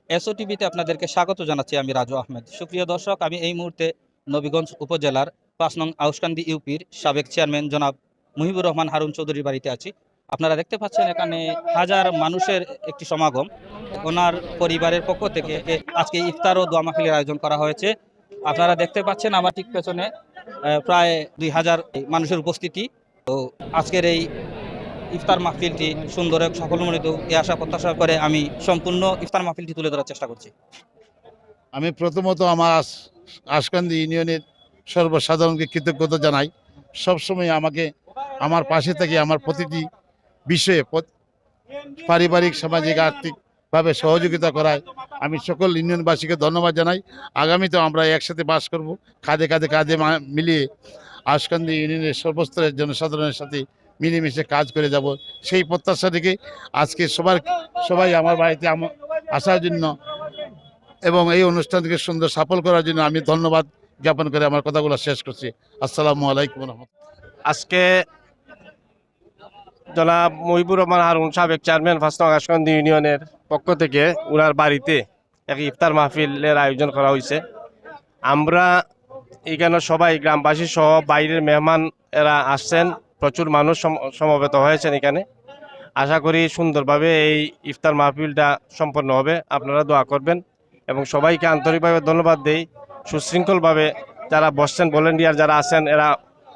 S O টিভিতে আপনাদেরকে স্বাগত জানাচ্ছি। আমি রাজু আহমেদ। সুপ্রিয় দর্শক, আমি এই মুহূর্তে নবীগঞ্জ উপজেলার ৫ নং আউশকান্দি ইউপির সাবেক চেয়ারম্যান জনাব মুহিবুর রহমান হারুন চৌধুরীর বাড়িতে আছি। আপনারা দেখতে পাচ্ছেন এখানে হাজার মানুষের একটি সমাগম। ওনার পরিবারের পক্ষ থেকে আজকে ইফতার ও দোয়া মাহফিলের আয়োজন করা হয়েছে। আপনারা দেখতে পাচ্ছেন আমার ঠিক পেছনে প্রায় ২,০০০ মানুষের উপস্থিতি। তো আজকের এই ইফতার মাহফিলটি সুন্দর এবং সফলমণ্ডিত এ আশা প্রত্যাশা করে আমি সম্পূর্ণ ইফতার মাহফিলটি তুলে ধরার চেষ্টা করছি। আমি প্রথমত আমার আশকান্দি ইউনিয়নের সর্বসাধারণকে কৃতজ্ঞতা জানাই। সবসময় আমাকে আমার পাশে থেকে আমার প্রতিটি বিষয়ে পারিবারিক, সামাজিক, আর্থিকভাবে সহযোগিতা করায় আমি সকল ইউনিয়নবাসীকে ধন্যবাদ জানাই। আগামীতেও আমরা একসাথে বাস করব, কাঁধে কাঁধে কাঁধে মিলিয়ে আশকান্দি ইউনিয়নের সর্বস্তরের জনসাধারণের সাথে মিলেমিশে কাজ করে যাব, সেই প্রত্যাশা থেকে আজকে সবাই আমার বাড়িতে আসার জন্য এবং এই অনুষ্ঠানকে সুন্দর সফল করার জন্য আমি ধন্যবাদ জ্ঞাপন করে আমার কথাগুলো শেষ করছি। আসসালামু আলাইকুম রহমতুল্লাহ। আজকে জনাব মুহিবুর রহমান হারুন সাবেক চেয়ারম্যান ৫ নং আশকান্দি ইউনিয়নের পক্ষ থেকে ওনার বাড়িতে এক ইফতার মাহফিলের আয়োজন করা হয়েছে। আমরা এখানে সবাই গ্রামবাসী সহ বাইরের মেহমান এরা আসছেন, প্রচুর মানুষ সমবেত হয়েছেন এখানে। আশা করি সুন্দরভাবে এই ইফতার মাহফিলটা সম্পন্ন হবে। আপনারা দোয়া করবেন এবং সবাইকে আন্তরিকভাবে ধন্যবাদ দেই। সুশৃঙ্খলভাবে যারা বসছেন, ভলেন্টিয়ার যারা আছেন, এরা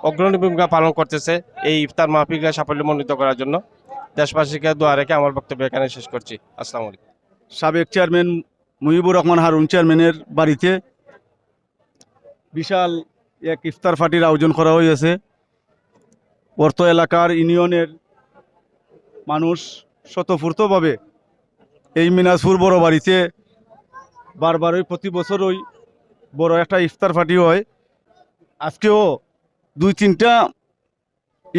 অগ্রণী ভূমিকা পালন করতেছে এই ইফতার মাহফিলকে সাফল্যমণ্ডিত করার জন্য। দেশবাসীকে দোয়া রেখে আমার বক্তব্য এখানে শেষ করছি। আসসালামু আলাইকুম। সাবেক চেয়ারম্যান মুহিবুর রহমান হারুন চেয়ারম্যানের বাড়িতে বিশাল এক ইফতার পার্টির আয়োজন করা হয়েছে। অর্থ এলাকার ইউনিয়নের মানুষ স্বতঃস্ফূর্তভাবে এই মিনাজপুর বড় বাড়িতে বারবারই প্রতি বছরই বড় একটা ইফতার পার্টি হয়। আজকেও ২-৩টা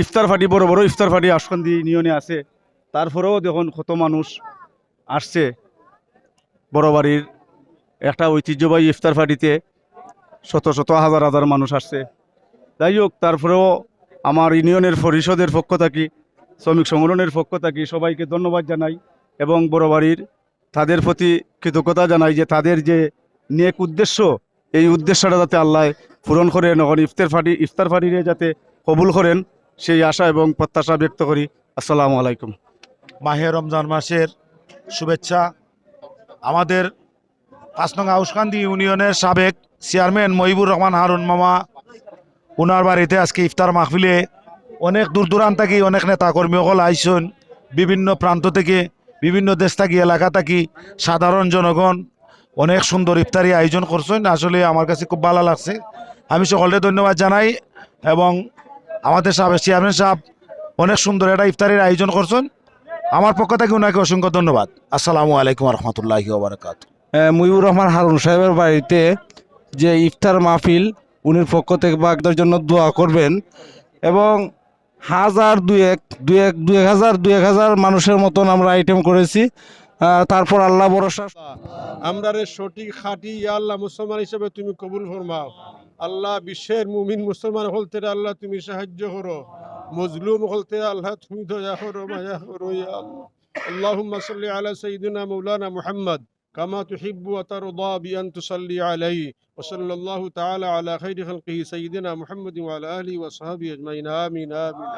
ইফতার পার্টি, বড় বড় ইফতার পার্টি আশকান্দি ইউনিয়নে আছে। তারপরেও দেখুন কত মানুষ আসছে বড় বাড়ির একটা ঐতিহ্যবাহী ইফতার পার্টিতে। শত শত হাজার হাজার মানুষ আসছে। যাই হোক, তারপরেও আমার ইউনিয়নের পরিষদের পক্ষ থাকি, শ্রমিক সংগঠনের পক্ষ থাকি সবাইকে ধন্যবাদ জানাই এবং বড় বাড়ির তাদের প্রতি কৃতজ্ঞতা জানাই যে তাদের যে নেক উদ্দেশ্য, এই উদ্দেশ্যটা যাতে আল্লাহ পূরণ করেন, এখন ইফতার পার্টিরে যাতে কবুল করেন, সেই আশা এবং প্রত্যাশা ব্যক্ত করি। আসসালামু আলাইকুম। মাহে রমজান মাসের শুভেচ্ছা। আমাদের ৫ নং আউশকান্দি ইউনিয়নের সাবেক চেয়ারম্যান মুহিবুর রহমান হারুন মামা, ওনার বাড়িতে আজকে ইফতার মাহফিলে অনেক দূর দূরান্ত থেকে অনেক নেতা কর্মীসকল আইসন। বিভিন্ন প্রান্ত থেকে, বিভিন্ন দেশ থাকি, এলাকা থাকি সাধারণ জনগণ অনেক সুন্দর ইফতারি আয়োজন করছেন। আসলে আমার কাছে খুব ভালো লাগছে। আমি সকলকে ধন্যবাদ জানাই এবং আমাদের সাবেক চেয়ারম্যান সাহেব অনেক সুন্দর একটা ইফতারির আয়োজন করছেন। আমার পক্ষ থেকে ওনাকে অসংখ্য ধন্যবাদ। আসসালামু আলাইকুম রহমতুল্লাহি ওয়া বারাকাতুহু। মুহিবুর রহমান হারুন সাহেবের বাড়িতে যে ইফতার মাহফিল, উনির পক্ষ থেকে বাগদার জন্য দোয়া করবেন এবং হাজার দুই এক হাজার মানুষের মতন আমরা আইটেম করেছি। তারপর আল্লাহ ভরসা, আমরা সঠিক খাঁটি আল্লাহ মুসলমান হিসেবে তুমি কবুল ফরমাও। আল্লাহ বিশ্বের মুমিন মুসলমান হলতে আল্লাহ তুমি সাহায্য করো, মজলুম হলতে আল্লাহ তুমি দয়া করো, মায়া করো ইয়া আল্লাহ। আল্লাহুম্মা সাল্লি আলা সাইয়্যিদিনা মাওলানা মুহাম্মদ কামা তুহিব্বু ওয়া তারদা বিআন তুসাল্লি আলাইহি ওয়া সাল্লাল্লাহু তাআলা আলা খাইরি খালকিহি সাইয়্যিদিনা মুহাম্মাদিন ওয়া আলা আলিহি ওয়া সাহবিহি আজমাইন। আমিন আমিন।